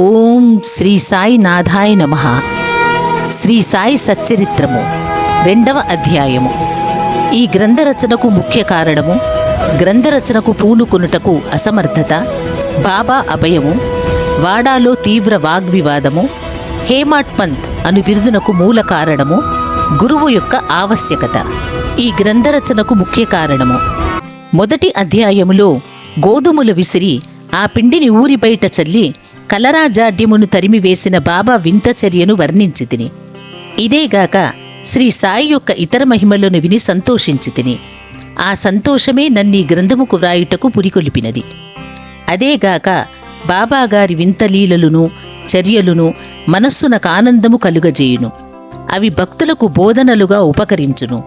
ఓం శ్రీ సాయి నాథాయ నమః. శ్రీ సాయి సచ్చరిత్రము 2వ అధ్యాయము. ఈ గ్రంథరచనకు ముఖ్య కారణము, గ్రంథరచనకు పూనుకొనుటకు అసమర్థత, బాబా అభయము, వాడాలో తీవ్ర వాగ్వివాదము, హేమాడ్ పంత్ అను బిరుదునకు మూల కారణము, గురువు యొక్క ఆవశ్యకత. ఈ గ్రంథరచనకు ముఖ్య కారణము, మొదటి అధ్యాయములో గోధుమల విసిరి ఆ పిండిని ఊరి బయట చల్లి కలరాజాడ్యమును తరిమివేసిన బాబా వింత చర్యను వర్ణించి తిని, ఇదేగాక శ్రీ సాయి యొక్క ఇతర మహిమలను విని సంతోషించి తిని, ఆ సంతోషమే నన్నీ గ్రంథముకు వ్రాయుటకు పురికొలిపినది. అదేగాక బాబాగారి వింత లీలలును చర్యలును మనస్సునకు ఆనందము కలుగజేయును. అవి భక్తులకు బోధనలుగా ఉపకరించును.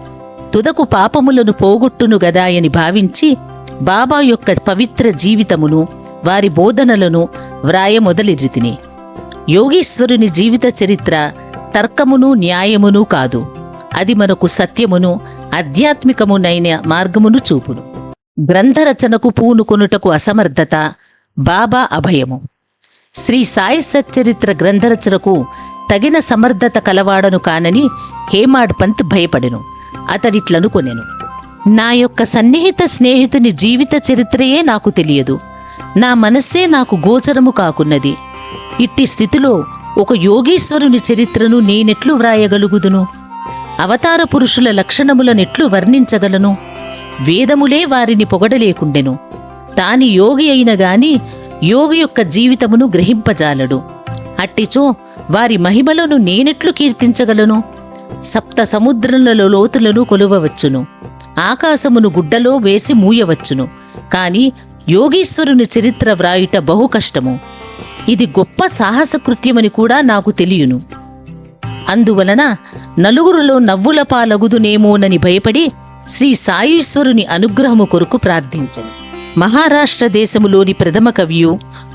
తుదకు పాపములను పోగొట్టును గదాయని భావించి బాబా యొక్క పవిత్ర జీవితమును వారి బోధనలను వ్రాయ మొదలెరితిని. యోగీశ్వరుని జీవిత చరిత్ర తర్కమును న్యాయమును కాదు, అది మనకు సత్యమును ఆధ్యాత్మికమునైన మార్గమును చూపును. గ్రంథరచనకు పూనుకొనుటకు అసమర్థత, బాబా అభయము. శ్రీ సాయి సచ్చరిత్ర గ్రంథరచనకు తగిన సమర్థత కలవాడను కానని హేమాడ్ పంత్ భయపడెను. అతడిట్లను కొనెను, నా యొక్క సన్నిహిత స్నేహితుని జీవిత చరిత్రయే నాకు తెలియదు, నా మనస్సే నాకు గోచరము కాకున్నది. ఇట్టి స్థితిలో ఒక యోగీశ్వరుని చరిత్రను నేనెట్లు వ్రాయగలుగుదును? అవతార పురుషుల లక్షణములనెట్లు వర్ణించగలను? వేదములే వారిని పొగడలేకుండెను. తాని యోగి అయిన గాని యోగి యొక్క జీవితమును గ్రహింపజాలడు. అట్టిచో వారి మహిమలను నేనెట్లు కీర్తించగలను? సప్త సముద్రముల లోతులను కొలువవచ్చును, ఆకాశమును గుడ్డలో వేసి మూయవచ్చును, కాని యోగీశ్వరుని చరిత్ర వ్రాయుట బహు కష్టము. ఇది గొప్ప సాహసకృత్యమని కూడా నాకు తెలియను. అందువలన నలుగురులో నవ్వుల పాలగుదునేమోనని భయపడి శ్రీ సాయీశ్వరుని అనుగ్రహము కొరకు ప్రార్థించెను. మహారాష్ట్ర దేశములోని ప్రథమ కవియు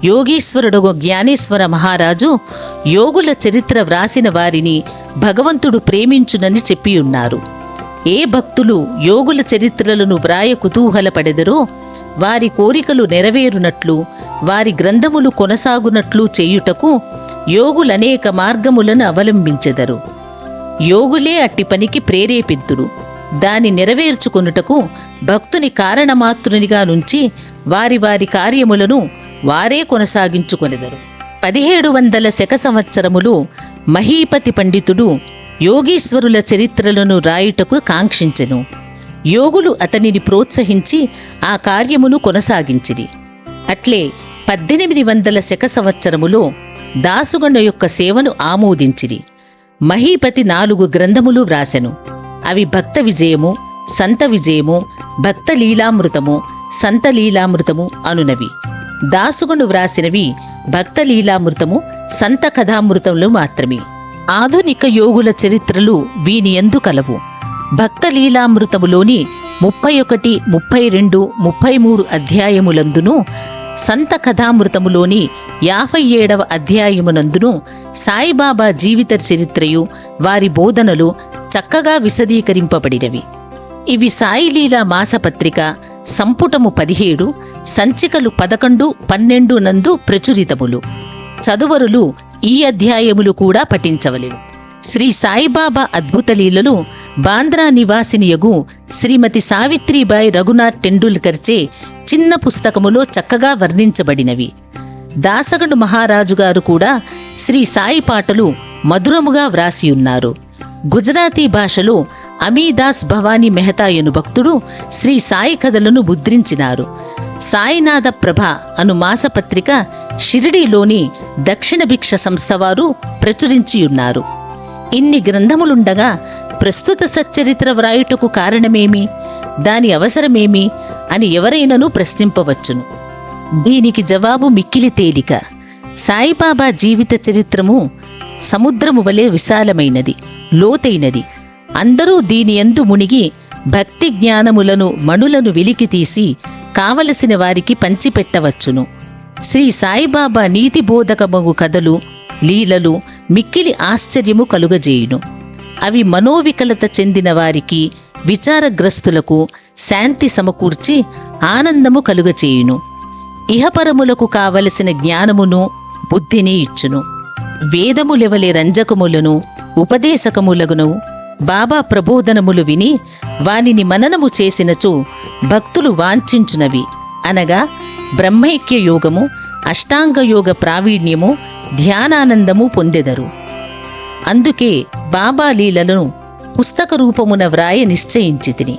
యోగీశ్వరుడొక జ్ఞానేశ్వర మహారాజు యోగుల చరిత్ర వ్రాసిన వారిని భగవంతుడు ప్రేమించునని చెప్పియున్నారు. ఏ భక్తులు యోగుల చరిత్రలను వ్రాయ కుతూహలపడెదరో వారి కోరికలు నెరవేరునట్లు, వారి గ్రంథములు కొనసాగునట్లు చేయుటకు యోగులనేక మార్గములను అవలంబించెదరు. యోగులే అట్టి పనికి ప్రేరేపిద్దురు. దాని నెరవేర్చుకొనుటకు భక్తుని కారణమాత్రునిగా నుంచి వారి వారి కార్యములను వారే కొనసాగించుకొనెదరు. 1700 శక సంవత్సరములు మహీపతి పండితుడు యోగీశ్వరుల చరిత్రలను రాయుటకు కాంక్షించెను. యోగులు అతనిని ప్రోత్సహించి ఆ కార్యమును కొనసాగించిరి. అట్లే 1800 శక సంవత్సరములో దాసుగణ యొక్క సేవను ఆమోదించిరి. మహీపతి 4 గ్రంథములు వ్రాసెను. అవి భక్త విజయము, సంత విజయము, భక్త లీలామృతము, సంత లీలామృతము అనునవి. దాసుగను వ్రాసినవి భక్త లీలామృతము, సంత కథామృతములు మాత్రమే. ఆధునిక యోగుల చరిత్రలు వీనియందు కలవు. భక్త లీలామృతములోని 31, 32, 33 అధ్యాయములందును, సంత కథామృతములోని 57వ అధ్యాయమునందును సాయిబాబా జీవిత చరిత్రయు వారి బోధనలు చక్కగా విశదీకరింపబడినవి. ఇవి సాయిలీలా మాసపత్రిక సంపుటము 17, సంచికలు 11, 12 నందు ప్రచురితములు. చదువరులు ఈ అధ్యాయములు కూడా పఠించవలెను. శ్రీ సాయిబాబా అద్భుత లీలలు బాంద్రా నివాసినియగు శ్రీమతి సావిత్రిబాయి రఘునాథ్ టెండూల్కర్చే చిన్న పుస్తకములో చక్కగా వర్ణించబడినవి. దాసగడు మహారాజుగారు కూడా శ్రీ సాయి పాటలు మధురముగా వ్రాసియున్నారు. గుజరాతీ భాషలో అమీదాస్ భవానీ మెహతా యను భక్తుడు శ్రీ సాయి కథలను ముద్రించినారు. సాయినాథ ప్రభ అను మాసపత్రిక షిరిడీలోని దక్షిణ భిక్ష సంస్థ వారు ప్రచురించియున్నారు. ఇన్ని గ్రంథములుండగా ప్రస్తుత సచ్చరిత్ర వ్రాయుటకు కారణమేమి, దాని అవసరమేమి అని ఎవరైనను ప్రశ్నింపవచ్చును. దీనికి జవాబు మిక్కిలి తేలిక. సాయిబాబా జీవిత చరిత్రము సముద్రము వలె విశాలమైనది, లోతైనది. అందరూ దీనియందు మునిగి భక్తి జ్ఞానములను మణులను వెలికితీసి కావలసిన వారికి పంచిపెట్టవచ్చును. శ్రీ సాయిబాబా నీతి బోధకమగు కథలు, లీలలు మిక్కిలి ఆశ్చర్యము కలుగజేయును. అవి మనోవికలత చెందిన వారికి, విచారగ్రస్తులకు శాంతి సమకూర్చి ఆనందము కలుగచేయును. ఇహపరములకు కావలసిన జ్ఞానమును బుద్ధిని ఇచ్చును. వేదములెవలే రంజకములను ఉపదేశకములగును బాబా ప్రబోధనములు విని వానిని మననము చేసినచో భక్తులు వాంఛించునవి అనగా బ్రహ్మైక్య యోగము, అష్టాంగయోగ ప్రావీణ్యము, ధ్యానానందము పొందెదరు. అందుకే బాబా లీలలను పుస్తక రూపమున వ్రాయ నిశ్చయించితిని.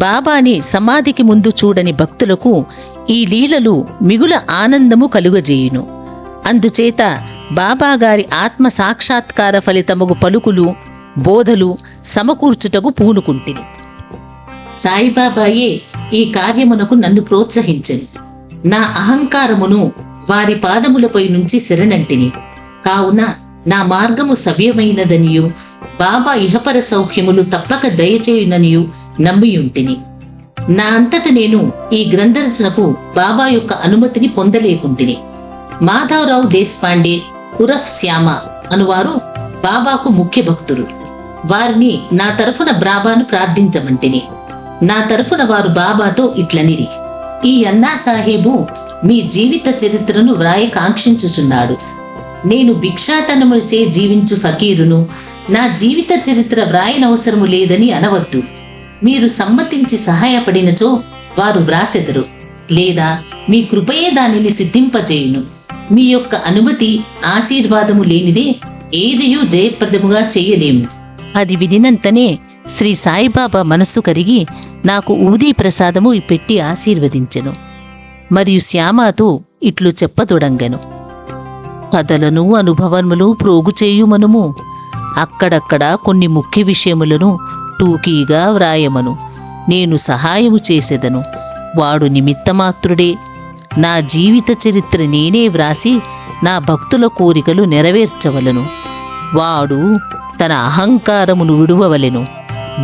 బాబాని సమాధికి ముందు చూడని భక్తులకు ఈ లీలలు మిగుల ఆనందము కలుగజేయును. అందుచేత బాబాగారి ఆత్మ సాక్షాత్కార ఫలితముగు పలుకులు, బోధలు సమకూర్చుటకు పూనుకుంటిని. సాయిబాబాయే ఈ కార్యమునకు నన్ను ప్రోత్సహించెను. నా అహంకారమును వారి పాదములపై నుంచి శరణంటిని. కావున నా మార్గము సవ్యమైనదనియు బాబా ఇహపర సౌఖ్యములు తప్పక దయచేయుననియు నమ్మియుంటిని. నా అంతట నేను ఈ గ్రంథరచనకు బాబా యొక్క అనుమతిని పొందలేకుంటిని. మాధవరావు దేశపాండే ఉరఫ్ శ్యామ అనువారు బాబాకు ముఖ్య భక్తులు. వారిని నా తరఫున బాబాను ప్రార్థించమంటిని. నా తరఫున వారు బాబాతో ఇట్లనిరి: ఈ అన్నా సాహేబు మీ జీవిత చరిత్రను వ్రాయ కాంక్షించుచున్నాడు. నేను భిక్షాటనములచే జీవించు ఫకీరును, నా జీవిత చరిత్ర వ్రాయనవసరము లేదని అనవద్దు. మీరు సమ్మతించి సహాయపడినచో వారు వ్రాసెదరు, లేదా మీ కృపయే దానిని సిద్ధింపజేయును. మీ యొక్క అనుమతి ఆశీర్వాదము లేనిదే ఏదియూ జయప్రదముగా చేయలేము. అది వినినంతనే శ్రీ సాయిబాబా మనస్సు కరిగి నాకు ఊదీ ప్రసాదము పెట్టి ఆశీర్వదించెను. మరియు శ్యామతో ఇట్లు చెప్పతొడంగెను: కథలను అనుభవములు ప్రోగు చేయుమనుము. అక్కడక్కడ కొన్ని ముఖ్య విషయములను టూకీగా వ్రాయమను. నేను సహాయము చేసేదను. వాడు నిమిత్తమాత్రుడే. నా జీవిత చరిత్ర నేనే వ్రాసి నా భక్తుల కోరికలు నెరవేర్చవలను. వాడు తన అహంకారమును విడువవలెను.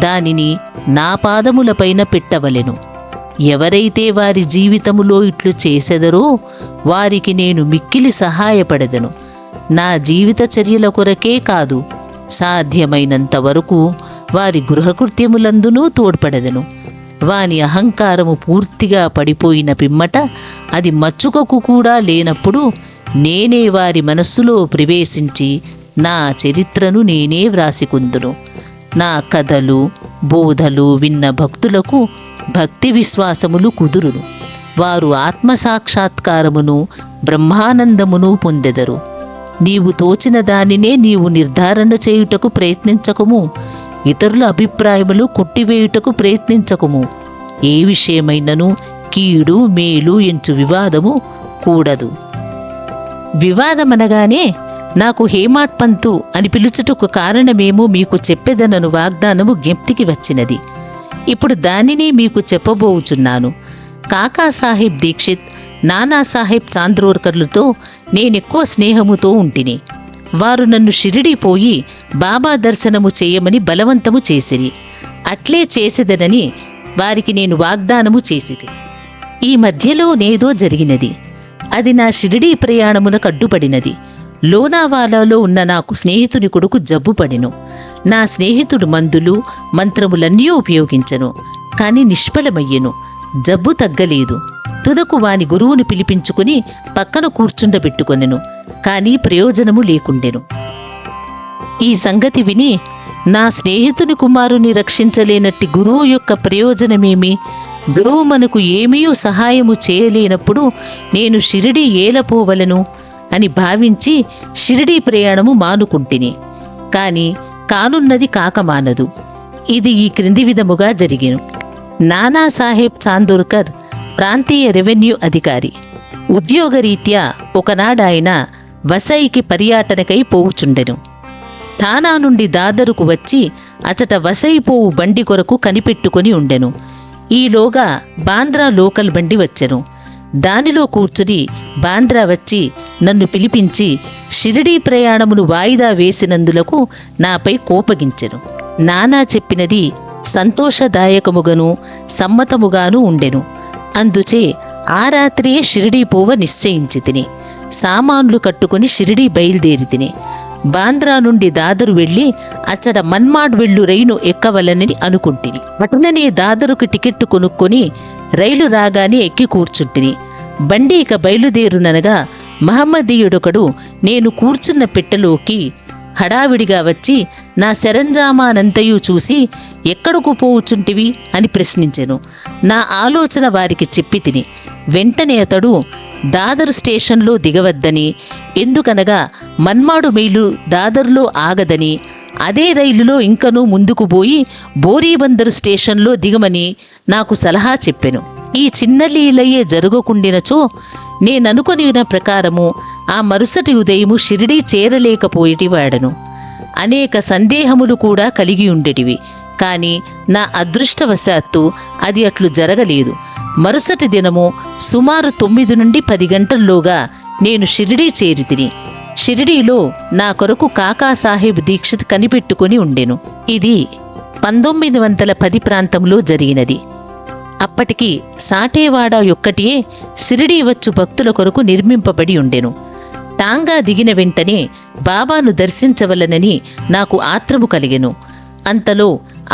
దానిని నా పాదములపైన పెట్టవలెను. ఎవరైతే వారి జీవితములో ఇట్లు చేసెదరో వారికి నేను మిక్కిలి సహాయపడెదను. నా జీవిత చర్యల కొరకే కాదు, సాధ్యమైనంత వరకు వారి గృహకృత్యములందునూ తోడ్పడెదను. వాని అహంకారము పూర్తిగా పడిపోయిన పిమ్మట, అది మచ్చుకకు కూడా లేనప్పుడు నేనే వారి మనస్సులో ప్రవేశించి నా చరిత్రను నేనే వ్రాసికుందును. నా కథలు, బోధలు విన్న భక్తులకు భక్తి విశ్వాసములు కుదురును. వారు ఆత్మసాక్షాత్కారమును బ్రహ్మానందమును పొందెదరు. నీవు తోచిన దానినే నీవు నిర్ధారణ చేయుటకు ప్రయత్నించకుము. ఇతరుల అభిప్రాయములు కొట్టివేయుటకు ప్రయత్నించకుము. ఏ విషయమైనను కీడు మేలు ఎంచు వివాదము కూడదు. వివాదమనగానే నాకు హేమాడ్ పంతు అని పిలుచుటకు కారణమేమో మీకు చెప్పెదనను వాగ్దానము జ్ఞప్తికి వచ్చినది. ఇప్పుడు దానిని మీకు చెప్పబోచున్నాను. కాకాసాహెబ్ దీక్షిత్, నానాసాహెబ్ చాంద్రోర్కర్లతో నేనెక్కువ స్నేహముతో ఉంటిని. వారు నన్ను షిరిడీ పోయి బాబా దర్శనము చేయమని బలవంతము చేసిరి. అట్లే చేసేదనని వారికి నేను వాగ్దానము చేసిది. ఈ మధ్యలో నేదో జరిగినది. అది నా షిరిడీ ప్రయాణమునకు అడ్డుపడినది. లోనావాలాలో ఉన్న నాకు స్నేహితుని కొడుకు జబ్బుపడిను. నా స్నేహితుడు మందులు మంత్రములన్నీ ఉపయోగించను, కాని నిష్ఫలమయ్యెను. జబ్బు తగ్గలేదు. తుదకు వాని గురువుని పిలిపించుకుని పక్కన కూర్చుండబెట్టుకొనెను, కాని ప్రయోజనము లేకుండెను. ఈ సంగతి విని, నా స్నేహితుని కుమారుని రక్షించలేనట్టి గురువు యొక్క ప్రయోజనమేమి? గురువు మనకు ఏమీ సహాయము చేయలేనప్పుడు నేను షిరిడీ ఏలపోవలను అని భావించి షిరిడీ ప్రయాణము మానుకుంటిని. కాని కానున్నది కాకమానదు. ఇది ఈ క్రింది విధముగా జరిగెను. నానాసాహెబ్ చాందోర్కర్ ప్రాంతీయ రెవెన్యూ అధికారి. ఉద్యోగరీత్యా ఒకనాడాయన వసైకి పర్యాటనకై పోవుచుండెను. ఠానా నుండి దాదరుకు వచ్చి అచట వసై పోవు బండి కొరకు కనిపెట్టుకుని ఉండెను. ఈలోగా బాంద్రా లోకల్ బండి వచ్చెను. దానిలో కూర్చుని బాంద్రా వచ్చి నన్ను పిలిపించి షిరిడీ ప్రయాణమును వాయిదా వేసినందులకు నాపై కోపగించెను. నానా చెప్పినది సంతోషదాయకముగాను సమ్మతముగాను ఉండెను. అందుచే ఆ రాత్రియే షిరిడీ పోవ నిశ్చయించి సామాన్లు కట్టుకుని షిరిడీ బయలుదేరి బాంద్రా నుండి దాదరు వెళ్ళి అచ్చట మన్మాడ్ వెళ్ళు రైలు ఎక్కవలనని అనుకుంటిని. అటుననే దాదరుకు టికెట్టు కొనుక్కొని రైలు రాగానే ఎక్కి కూర్చుంటిని. బండి ఇక బయలుదేరుననగా మహమ్మదీయుడొకడు నేను కూర్చున్న పెట్టెలోకి హడావిడిగా వచ్చి నా సరంజామానంతయు చూసి ఎక్కడకు పోవుచుంటివి అని ప్రశ్నించెను. నా ఆలోచన వారికి చెప్పి తిని వెంటనే అతడు దాదరు స్టేషన్లో దిగవద్దని, ఎందుకనగా మన్మాడు మైలు దాదరులో ఆగదని, అదే రైలులో ఇంకనూ ముందుకు పోయి బోరీబందరు స్టేషన్లో దిగమని నాకు సలహా చెప్పెను. ఈ చిన్న లీలయే జరగకుండినచో నేననుకొనిన ప్రకారము ఆ మరుసటి ఉదయము షిరిడీ చేరలేకపోయేటివాడను. అనేక సందేహములు కూడా కలిగి ఉండేటివి. కాని నా అదృష్టవశాత్తు అది అట్లు జరగలేదు. మరుసటి దినము సుమారు 9 నుండి 10 గంటల్లోగా నేను షిరిడీ చేరితిని. షిరిడీలో నా కొరకు కాకాసాహెబ్ దీక్షిత్ కనిపెట్టుకుని ఉండెను. ఇది 1910 ప్రాంతంలో జరిగినది. అప్పటికి సాటేవాడ యొక్కటియే షిరిడీ వచ్చు భక్తుల కొరకు నిర్మింపబడి ఉండెను. టాంగా దిగిన వెంటనే బాబాను దర్శించవలనని నాకు ఆత్రము కలిగెను. అంతలో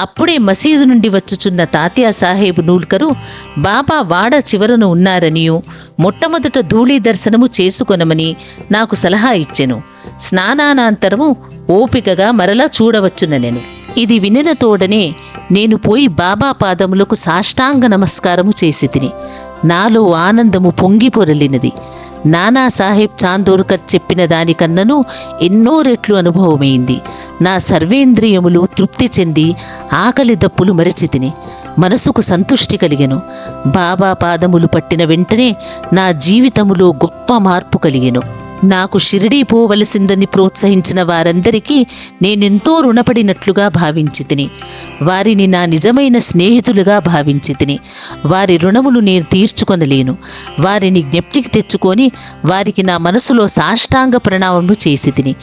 అప్పుడే మసీదు నుండి వచ్చుచున్న తాత్యా సాహెబ్ నూల్కరు బాబా వాడ చివరన ఉన్నారనియు మొట్టమొదట ధూళి దర్శనము చేసుకొనమని నాకు సలహా ఇచ్చెను. స్నానానంతరము ఓపికగా మరలా చూడవచ్చుననెను. ఇది వినిన తోడనే నేను పోయి బాబా పాదములకు సాష్టాంగ నమస్కారము చేసి తిని నాలో ఆనందము పొంగి పొరలినది. నానాసాహెబ్ చాందోర్కర్ చెప్పిన దానికన్నను ఎన్నో రెట్లు అనుభవమైంది. నా సర్వేంద్రియములు తృప్తి చెంది ఆకలి దప్పులు మరచితిని. మనసుకు సంతుష్టి కలిగెను. బాబా పాదములు పట్టిన వెంటనే నా జీవితములో గొప్ప మార్పు కలిగెను. నాకు షిరిడీ పోవలసిందని ప్రోత్సహించిన వారందరికీ నేనెంతో రుణపడినట్లుగా భావించితిని. వారిని నా నిజమైన స్నేహితులుగా భావించితిని. వారి రుణములు నేను తీర్చుకొనలేను. వారిని జ్ఞప్తికి తెచ్చుకొని వారికి నా మనసులో సాష్టాంగ ప్రణామము చేసి తిని.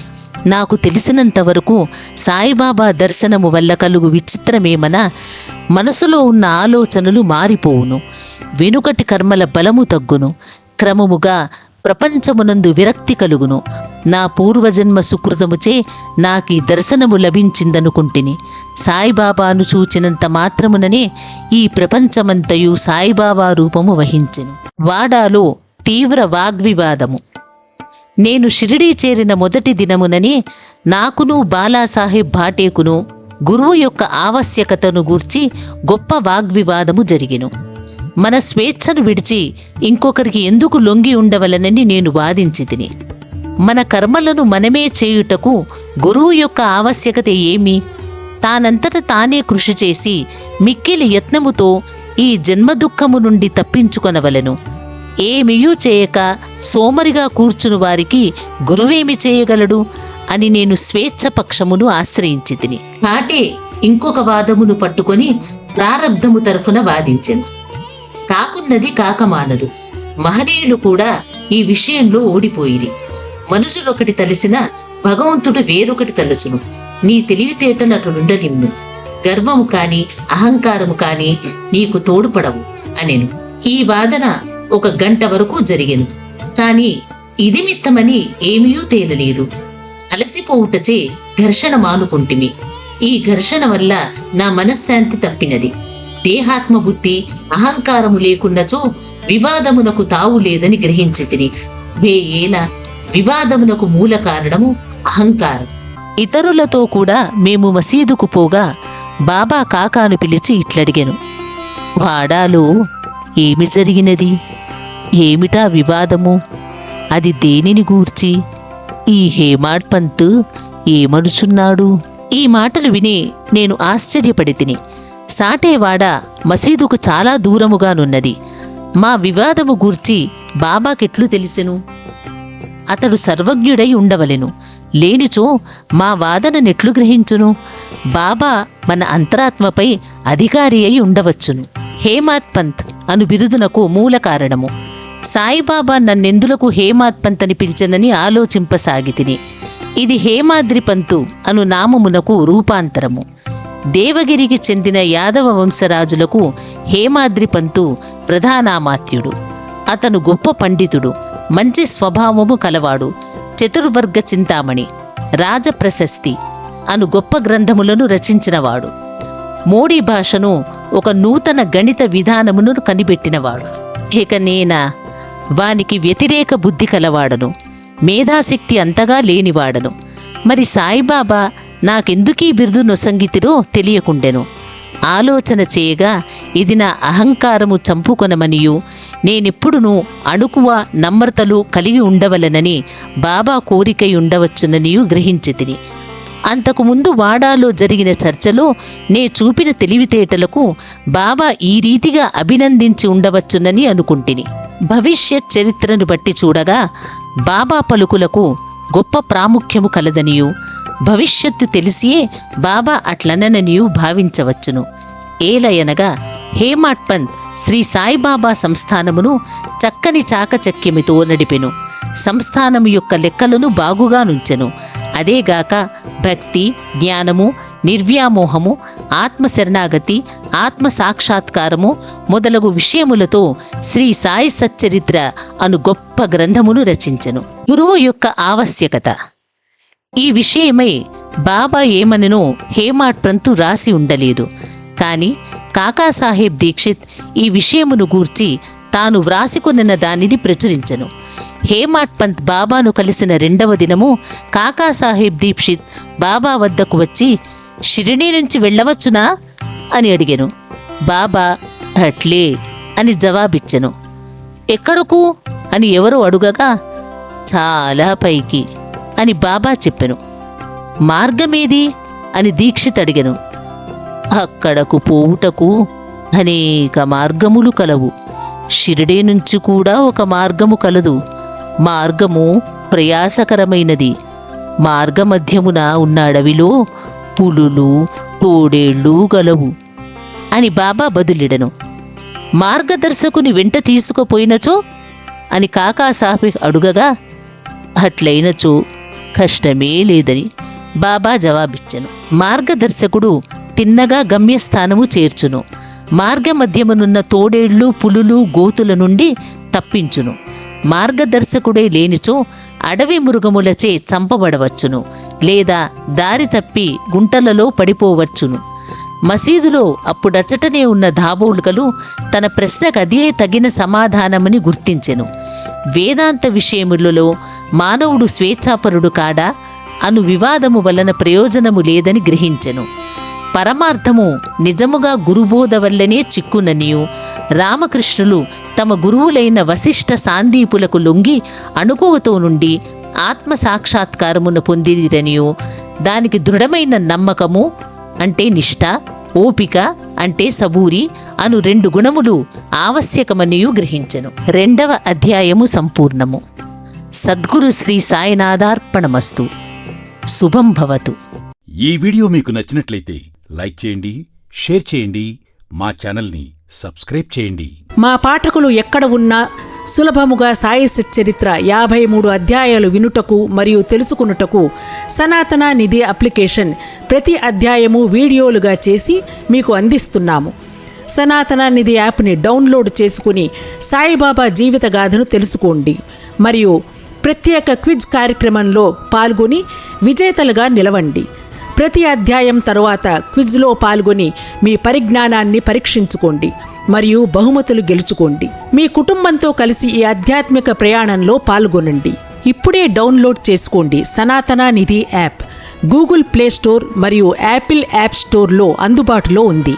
నాకు తెలిసినంతవరకు సాయిబాబా దర్శనము వల్ల కలుగు విచిత్రమేమనా, మనసులో ఉన్న ఆలోచనలు మారిపోవును. వెనుకటి కర్మల బలము తగ్గును. క్రమముగా ప్రపంచమునందు విరక్తి కలుగును. నా పూర్వజన్మ సుకృతముచే నాకీ దర్శనము లభించిందనుకుంటిని. సాయిబాబాను చూచినంత మాత్రముననే ఈ ప్రపంచమంతయు సాయిబాబా రూపము వహించెను. వాడాలో తీవ్ర వాగ్వివాదము. నేను షిరిడీ చేరిన మొదటి దినముననే నాకును బాలాసాహెబ్ భాటేకును గురువు యొక్క ఆవశ్యకతను గూర్చి గొప్ప వాగ్వివాదము జరిగెను. మన స్వేచ్ఛను విడిచి ఇంకొకరికి ఎందుకు లొంగి ఉండవలనని నేను వాదించి తిని. మన కర్మలను మనమే చేయుటకు గురువు యొక్క ఆవశ్యకత ఏమి? తానంతట తానే కృషి చేసి మిక్కిలి యత్నముతో ఈ జన్మ దుఃఖము నుండి తప్పించుకొనవలెను. ఏమియూ చేయక సోమరిగా కూర్చుని వారికి గురువేమి చేయగలడు అని నేను స్వేచ్ఛ పక్షమును ఆశ్రయించి తిని. కాటే ఇంకొక వాదమును పట్టుకొని ప్రారబ్ధము తరఫున వాదించెను. కాకున్నది కాకమానదు. మహనీయులు కూడా ఈ విషయంలో ఓడిపోయిరి. మనుషులొకటి తలిసిన భగవంతుడు వేరొకటి తలుచును. నీ తెలివితేటలు అటునుండనిమ్ము. గర్వము కాని అహంకారము కాని నీకు తోడుపడవు అనెను. ఈ వాదన 1 గంట వరకు జరిగెను. కాని ఇది మిత్తమని ఏమీయూ తేలలేదు. అలసిపోవుటచే ఘర్షణ మానుకుంటిమి. ఈ ఘర్షణ వల్ల నా మనశ్శాంతి తప్పినది. దేహాత్మ బుద్ధి అహంకారము లేకున్నచో వివాదమునకు తావు లేదని గ్రహించి తిని. వేయేల వివాదమునకు మూల కారణము అహంకారం. ఇతరులతో కూడా మేము మసీదుకు పోగా బాబా కాకాను పిలిచి ఇట్లడిగెను. వాడాలో ఏమి జరిగినది? ఏమిటా వివాదము? అది దేనిని గూర్చి? ఈ హేమాడ్ పంత్ ఏమనుచున్నాడు? ఈ మాటలు విని నేను ఆశ్చర్యపడి తిని. సాటేవాడ మసీదుకు చాలా దూరముగానున్నది. మా వివాదము గూర్చి బాబాకెట్లు తెలిసెను? అతడు సర్వజ్ఞుడై ఉండవలెను. లేనిచో మా వాదననెట్లు గ్రహించును? బాబా మన అంతరాత్మపై అధికారి అయి ఉండవచ్చును. హేమాడ్ పంత్ అను బిరుదునకు మూల కారణము. సాయిబాబా నన్నెందులకు హేమాడ్ పంత్ అని పిలిచెనని ఆలోచింపసాగితిని. ఇది హేమాద్రి పంతు అను నామమునకు రూపాంతరము. దేవగిరికి చెందిన యాదవ వంశరాజులకు హేమాద్రి పంతు ప్రధానామాత్యుడు. అతను గొప్ప పండితుడు, మంచి స్వభావము కలవాడు. చతుర్వర్గ చింతామణి, రాజప్రశస్తి అను గొప్ప గ్రంథములను రచించినవాడు. మోడీ భాషను ఒక నూతన గణిత విధానమును కనిపెట్టినవాడు. ఇక నేనా వానికి వ్యతిరేక బుద్ధి కలవాడను, మేధాశక్తి అంతగా లేనివాడను. మరి సాయిబాబా నాకెందుకీ బిరుదు నొసంగితిరో తెలియకుండెను. ఆలోచన చేయగా ఇది నా అహంకారము చంపుకొనమనియు నేనెప్పుడునూ అణుకువ నమ్రతలు కలిగి ఉండవలనని బాబా కోరికై ఉండవచ్చుననియు గ్రహించితిని. అంతకుముందు వాడాలో జరిగిన చర్చలో నే చూపిన తెలివితేటలకు బాబా ఈ రీతిగా అభినందించి ఉండవచ్చునని అనుకుంటిని. భవిష్యత్ చరిత్రను బట్టి చూడగా బాబా పలుకులకు గొప్ప ప్రాముఖ్యము కలదనియు భవిష్యత్తు తెలిసియే బాబా అట్లనననియు భావించవచ్చును. ఏలయనగా హేమాడ్ పంత్ శ్రీ సాయిబాబా సంస్థానమును చక్కని చాకచక్యమితో నడిపెను. సంస్థానము యొక్క లెక్కలను బాగుగా నుంచెను. అదేగాక భక్తి, జ్ఞానము, నిర్వ్యామోహము, ఆత్మశరణాగతి, ఆత్మ సాక్షాత్కారము మొదలగు విషయములతో శ్రీ సాయి సచ్చరిత్ర అను గొప్ప గ్రంథమును రచించెను. గురువు యొక్క ఆవశ్యకత. ఈ విషయమై బాబా ఏమననో హేమాడ్ పంతు రాసి ఉండలేదు. కాని కాకాసాహెబ్ దీక్షిత్ ఈ విషయమును గూర్చి తాను వ్రాసికొనిన దానిని ప్రచురించెను. హేమాడ్ పంత్ బాబాను కలిసిన 2వ దినము కాకాసాహెబ్ దీక్షిత్ బాబా వద్దకు వచ్చి షిరిడీ నుంచి వెళ్ళవచ్చునా అని అడిగెను. బాబా అట్లే అని జవాబిచ్చెను. ఎక్కడకు అని ఎవరో అడుగగా చాలా పైకి అని బాబా చెప్పెను. మార్గమేది అని దీక్షిత్ అడిగెను. అక్కడకు పోవుటకు అనేక మార్గములు కలవు. షిరిడీ నుంచి కూడా ఒక మార్గము కలదు. మార్గము ప్రయాసకరమైనది. మార్గమధ్యమున ఉన్న అడవిలో పులులు, తోడేళ్ళు గలవు అని బాబా బదులిడెను. మార్గదర్శకుని వెంట తీసుకుపోయినచో అని కాకాసాహెబ్ అడుగగా అట్లయినచో కష్టమే లేదని బాబా జవాబిచ్చెను. మార్గదర్శకుడు తిన్నగా గమ్యస్థానము చేర్చును. మార్గమధ్యమునున్న తోడేళ్ళు, పులులు, గోతుల నుండి తప్పించును. మార్గదర్శకుడే లేనిచో అడవి మృగములచే చంపబడవచ్చును, లేదా దారి తప్పి గుంటలలో పడిపోవచ్చును. మసీదులో అప్పుడచ్చటనే ఉన్న దాబోల్కలు తన ప్రశ్నకు అదే తగిన సమాధానమని గుర్తించెను. వేదాంత విషయములలో మానవుడు స్వేచ్ఛాపరుడు కాడా అను వివాదము వలన ప్రయోజనము లేదని గ్రహించెను. పరమార్థము నిజముగా గురుబోధ వల్లనే చిక్కుననియు రామకృష్ణులు తమ గురువులైన వశిష్ఠ సాందీపులకు లొంగి అణుకువతో నుండి ఆత్మ సాక్షాత్కారమును పొందిరనియు దానికి దృఢమైన నమ్మకము అంటే నిష్ఠ, ఓపిక అంటే సబూరి అను 2 గుణములు ఆవశ్యకమనియు గ్రహించెను. 2వ అధ్యాయము సంపూర్ణము. సద్గురు శ్రీ సాయినాథార్పణమస్తు. శుభం భవతు. ఈ వీడియో మీకు నచ్చినట్లయితే లైక్ చేయండి, షేర్ చేయండి, మా ఛానల్ని సబ్స్క్రైబ్ చేయండి. మా పాఠకులు ఎక్కడ ఉన్నా సులభముగా సాయి సచ్చరిత్ర 53 అధ్యాయాలు వినుటకు మరియు తెలుసుకున్నటకు సనాతన నిధి అప్లికేషన్ ప్రతి అధ్యాయము వీడియోలుగా చేసి మీకు అందిస్తున్నాము. సనాతన నిధి యాప్ని డౌన్లోడ్ చేసుకుని సాయిబాబా జీవిత గాథను తెలుసుకోండి మరియు ప్రత్యేక క్విజ్ కార్యక్రమంలో పాల్గొని విజేతలుగా నిలవండి. ప్రతి అధ్యాయం తరువాత క్విజ్లో పాల్గొని మీ పరిజ్ఞానాన్ని పరీక్షించుకోండి మరియు బహుమతులు గెలుచుకోండి. మీ కుటుంబంతో కలిసి ఈ ఆధ్యాత్మిక ప్రయాణంలో పాల్గొనండి. ఇప్పుడే డౌన్లోడ్ చేసుకోండి. సనాతన నిధి యాప్ గూగుల్ ప్లే స్టోర్ మరియు యాపిల్ యాప్ స్టోర్లో అందుబాటులో ఉంది.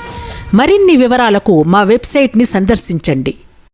మరిన్ని వివరాలకు మా వెబ్సైట్ని సందర్శించండి.